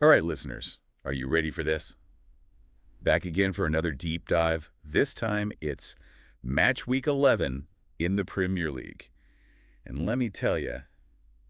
All right, listeners, are you ready for this? Back again for another deep dive. This time it's Match Week 11 in the Premier League. And let me tell you,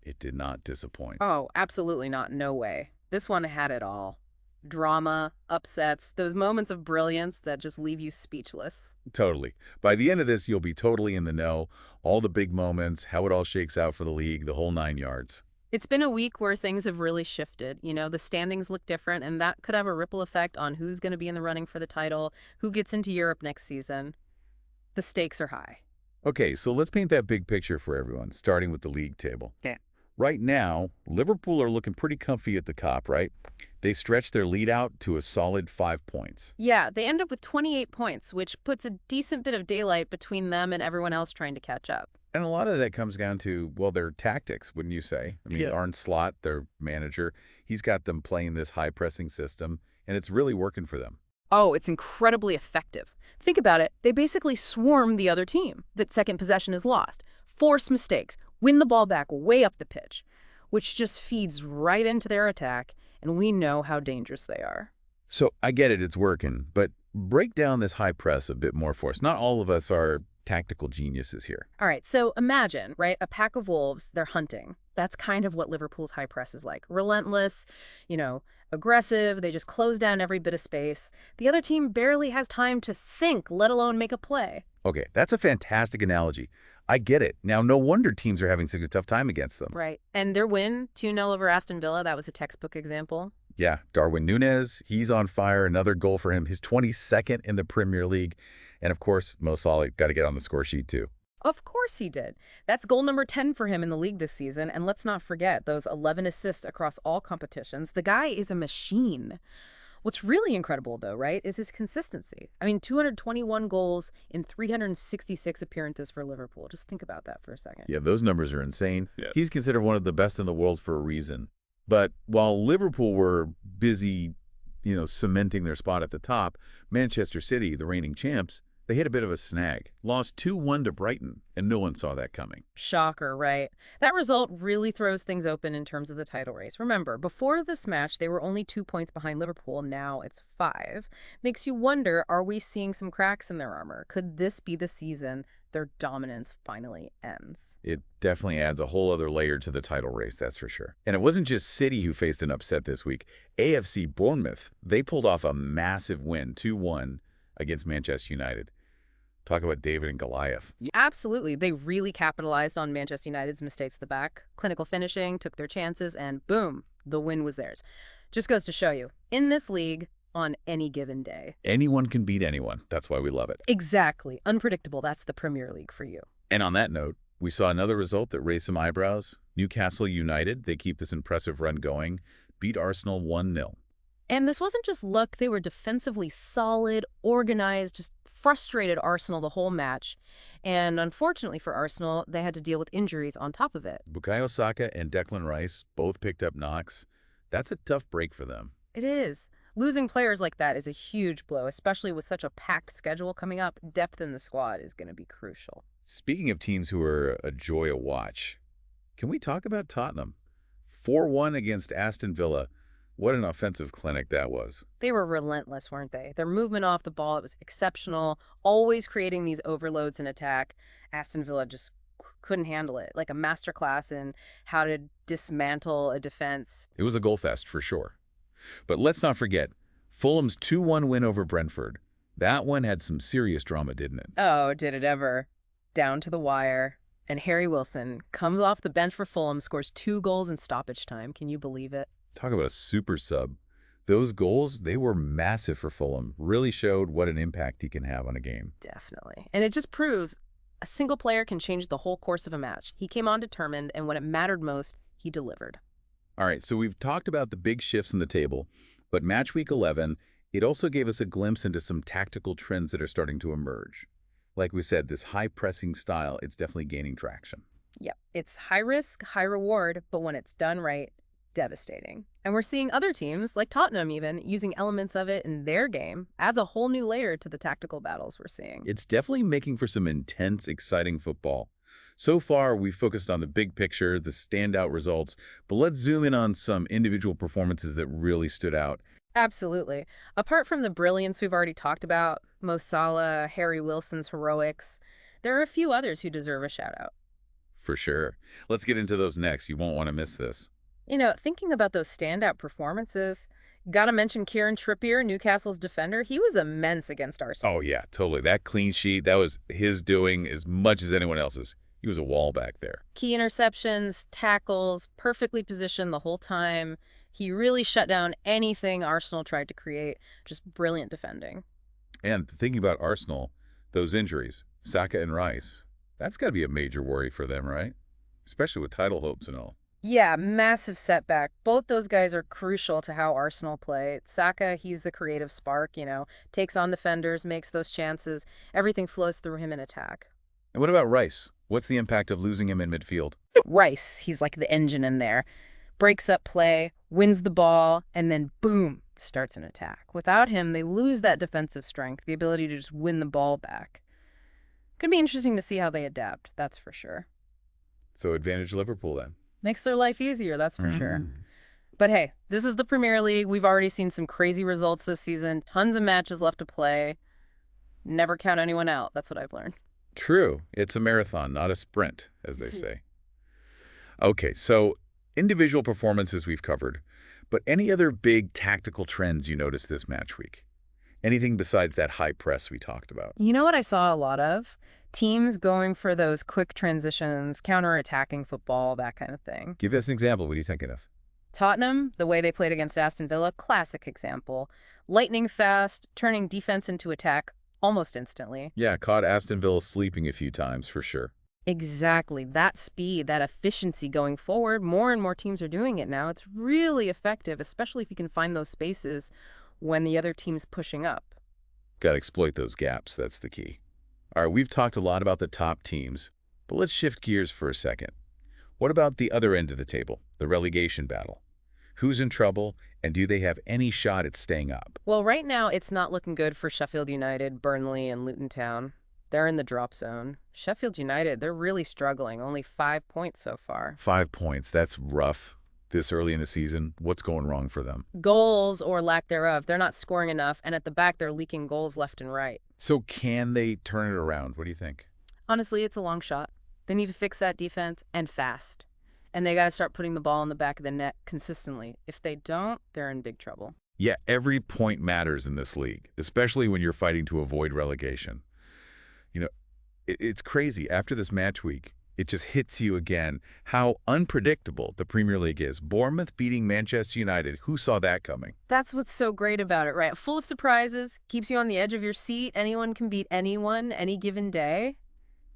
it did not disappoint. Oh, absolutely not. No way. This one had it all. Drama, upsets, those moments of brilliance that just leave you speechless. Totally. By the end of this, you'll be totally in the know. All the big moments, how it all shakes out for the league, the whole 9 yards. It's been a week where things have really shifted. The standings look different, and that could have a ripple effect on who's going to be in the running for the title, who gets into Europe next season. The stakes are high. Okay, so let's paint that big picture for everyone, starting with the league table. Yeah. Right now, Liverpool are looking pretty comfy at the top, right? They stretched their lead out to a solid 5 points. Yeah, they end up with 28 points, which puts a decent bit of daylight between them and everyone else trying to catch up. And a lot of that comes down to, well, their tactics, wouldn't you say? I mean, Yeah. Arne Slot, their manager, he's got them playing this high-pressing system, and it's really working for them. Oh, it's incredibly effective. Think about it. They basically swarm the other team. That second possession is lost. Force mistakes. Win the ball back way up the pitch, which just feeds right into their attack, and we know how dangerous they are. So I get it, it's working, but break down this high press a bit more for us. Not all of us are tactical geniuses here. All right, so imagine, right, a pack of wolves, they're hunting. That's kind of what Liverpool's high press is like. Relentless, aggressive, they just close down every bit of space. The other team barely has time to think, let alone make a play. Okay, that's a fantastic analogy. I get it. Now, no wonder teams are having such a tough time against them. Right. And their win, 2-0 over Aston Villa, that was a textbook example. Yeah, Darwin Núñez, he's on fire. Another goal for him. His 22nd in the Premier League. And of course, Mo Salah got to get on the score sheet too. Of course he did. That's goal number 10 for him in the league this season. And let's not forget those 11 assists across all competitions. The guy is a machine. What's really incredible, though, right, is his consistency. I mean, 221 goals in 366 appearances for Liverpool. Just think about that for a second. Yeah, those numbers are insane. Yeah. He's considered one of the best in the world for a reason. But while Liverpool were busy, cementing their spot at the top, Manchester City, the reigning champs, they hit a bit of a snag. Lost 2-1 to Brighton, and no one saw that coming. Shocker, right? That result really throws things open in terms of the title race. Remember, before this match, they were only 2 points behind Liverpool. Now it's 5. Makes you wonder, are we seeing some cracks in their armor? Could this be the season their dominance finally ends? It definitely adds a whole other layer to the title race, that's for sure. And it wasn't just City who faced an upset this week. AFC Bournemouth, they pulled off a massive win, 2-1 against Manchester United. Talk about David and Goliath. Absolutely. They really capitalized on Manchester United's mistakes at the back. Clinical finishing, took their chances, and boom, the win was theirs. Just goes to show you, in this league, on any given day. Anyone can beat anyone. That's why we love it. Exactly. Unpredictable. That's the Premier League for you. And on that note, we saw another result that raised some eyebrows. Newcastle United, they keep this impressive run going, beat Arsenal 1-0. And this wasn't just luck. They were defensively solid, organized, just frustrated Arsenal the whole match. And unfortunately for Arsenal, they had to deal with injuries on top of it. Bukayo Saka and Declan Rice both picked up knocks. That's a tough break for them. It is. Losing players like that is a huge blow, especially with such a packed schedule coming up. Depth in the squad is going to be crucial. Speaking of teams who are a joy to watch, can we talk about Tottenham? 4-1 against Aston Villa. What an offensive clinic that was. They were relentless, weren't they? Their movement off the ball, it was exceptional, always creating these overloads in attack. Aston Villa just couldn't handle it, like a masterclass in how to dismantle a defense. It was a goal fest for sure. But let's not forget, Fulham's 2-1 win over Brentford. That one had some serious drama, didn't it? Oh, did it ever. Down to the wire. And Harry Wilson comes off the bench for Fulham, scores 2 goals in stoppage time. Can you believe it? Talk about a super sub. Those goals, they were massive for Fulham. Really showed what an impact he can have on a game. Definitely. And it just proves a single player can change the whole course of a match. He came on determined, and when it mattered most, he delivered. All right, so we've talked about the big shifts in the table, but Match Week 11, it also gave us a glimpse into some tactical trends that are starting to emerge. Like we said, this high-pressing style, it's definitely gaining traction. Yep. It's high risk, high reward, but when it's done right, devastating. And we're seeing other teams, like Tottenham even, using elements of it in their game. Adds a whole new layer to the tactical battles we're seeing. It's definitely making for some intense, exciting football. So far, we've focused on the big picture, the standout results, but let's zoom in on some individual performances that really stood out. Absolutely. Apart from the brilliance we've already talked about, Mo Salah, Harry Wilson's heroics, there are a few others who deserve a shout out. For sure. Let's get into those next. You won't want to miss this. Thinking about those standout performances, gotta mention Kieran Trippier, Newcastle's defender. He was immense against Oh, Arsenal. yeah, totally. That clean sheet, that was his doing as much as anyone else's. He was a wall back there. Key interceptions, tackles, perfectly positioned the whole time. He really shut down anything Arsenal tried to create. Just brilliant defending. And thinking about Arsenal, those injuries, Saka and Rice, that's got to be a major worry for them, right? Especially with title hopes and all. Yeah, massive setback. Both those guys are crucial to how Arsenal play. Saka, he's the creative spark, takes on defenders, makes those chances. Everything flows through him in attack. And what about Rice? What's the impact of losing him in midfield? Rice, he's like the engine in there. Breaks up play, wins the ball, and then boom, starts an attack. Without him, they lose that defensive strength, the ability to just win the ball back. Could be interesting to see how they adapt, that's for sure. So advantage Liverpool then. Makes their life easier, that's for sure. Mhm. But hey, this is the Premier League. We've already seen some crazy results this season. Tons of matches left to play. Never count anyone out. That's what I've learned. True. It's a marathon, not a sprint, as they say. Okay, so individual performances we've covered, but any other big tactical trends you noticed this match week? Anything besides that high press we talked about? You know what I saw a lot of? Teams going for those quick transitions, counter-attacking football, that kind of thing. Give us an example. What are you thinking of? Tottenham, the way they played against Aston Villa, classic example. Lightning fast, turning defense into attack almost instantly. Yeah, caught Aston Villa sleeping a few times, for sure. Exactly. That speed, that efficiency going forward, more and more teams are doing it now. It's really effective, especially if you can find those spaces when the other team's pushing up. Got to exploit those gaps. That's the key. All right, we've talked a lot about the top teams, but let's shift gears for a second. What about the other end of the table, the relegation battle? Who's in trouble, and do they have any shot at staying up? Well, right now, it's not looking good for Sheffield United, Burnley, and Luton Town. They're in the drop zone. Sheffield United, they're really struggling. Only 5 points so far. 5 points. That's rough. This early in the season, what's going wrong for them? Goals or lack thereof, they're not scoring enough, and at the back, they're leaking goals left and right. So can they turn it around? What do you think? Honestly, it's a long shot. They need to fix that defense, and fast. And they got to start putting the ball in the back of the net consistently. If they don't, they're in big trouble. Yeah, every point matters in this league, especially when you're fighting to avoid relegation. You know, it's crazy. After this match week, it just hits you again how unpredictable the Premier League is. Bournemouth beating Manchester United. Who saw that coming? That's what's so great about it, right? Full of surprises, keeps you on the edge of your seat. Anyone can beat anyone any given day.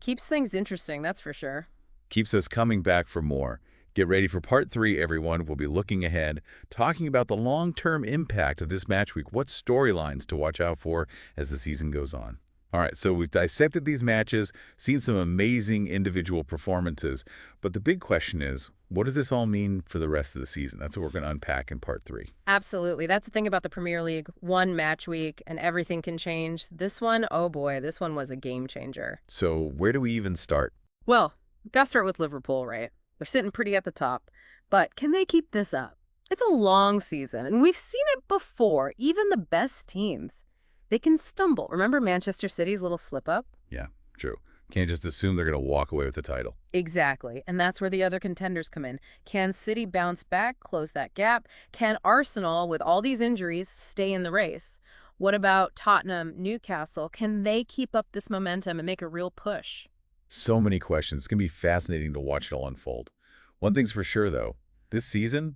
Keeps things interesting, that's for sure. Keeps us coming back for more. Get ready for part 3, everyone. We'll be looking ahead, talking about the long-term impact of this match week, what storylines to watch out for as the season goes on. All right, so we've dissected these matches, seen some amazing individual performances, but the big question is, what does this all mean for the rest of the season? That's what we're going to unpack in part 3. Absolutely. That's the thing about the Premier League. One match week and everything can change. This one, oh boy, this one was a game changer. So where do we even start? Well, gotta start with Liverpool, right? They're sitting pretty at the top. But can they keep this up? It's a long season, and we've seen it before. Even the best teams, they can stumble. Remember Manchester City's little slip-up? Yeah, true. Can't just assume they're going to walk away with the title. Exactly, and that's where the other contenders come in. Can City bounce back, close that gap? Can Arsenal, with all these injuries, stay in the race? What about Tottenham, Newcastle? Can they keep up this momentum and make a real push? So many questions. It's going to be fascinating to watch it all unfold. One thing's for sure, though. This season,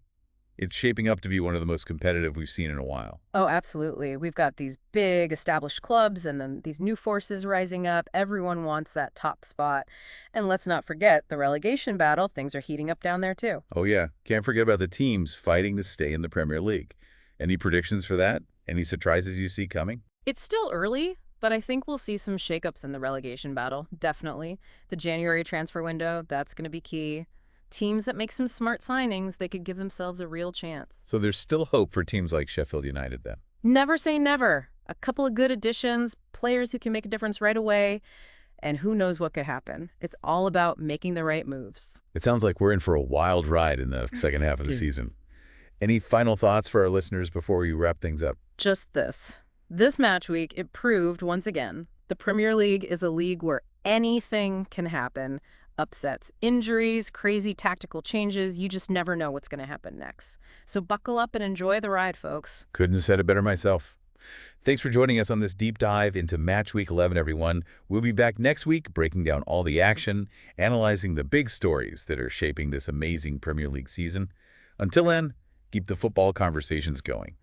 it's shaping up to be one of the most competitive we've seen in a while. Oh, absolutely. We've got these big established clubs and then these new forces rising up. Everyone wants that top spot. And let's not forget the relegation battle. Things are heating up down there, too. Oh, yeah. Can't forget about the teams fighting to stay in the Premier League. Any predictions for that? Any surprises you see coming? It's still early, but I think we'll see some shakeups in the relegation battle, definitely. The January transfer window, that's going to be key. Teams that make some smart signings, they could give themselves a real chance. So there's still hope for teams like Sheffield United then? Never say never. A couple of good additions, players who can make a difference right away, and who knows what could happen. It's all about making the right moves. It sounds like we're in for a wild ride in the second half of the season. Any final thoughts for our listeners before we wrap things up? Just this. This match week, it proved once again, the Premier League is a league where anything can happen. Upsets, injuries, crazy tactical changes. You just never know what's going to happen next. So buckle up and enjoy the ride, folks. Couldn't have said it better myself. Thanks for joining us on this deep dive into Match Week 11, everyone. We'll be back next week breaking down all the action, analyzing the big stories that are shaping this amazing Premier League season. Until then, keep the football conversations going.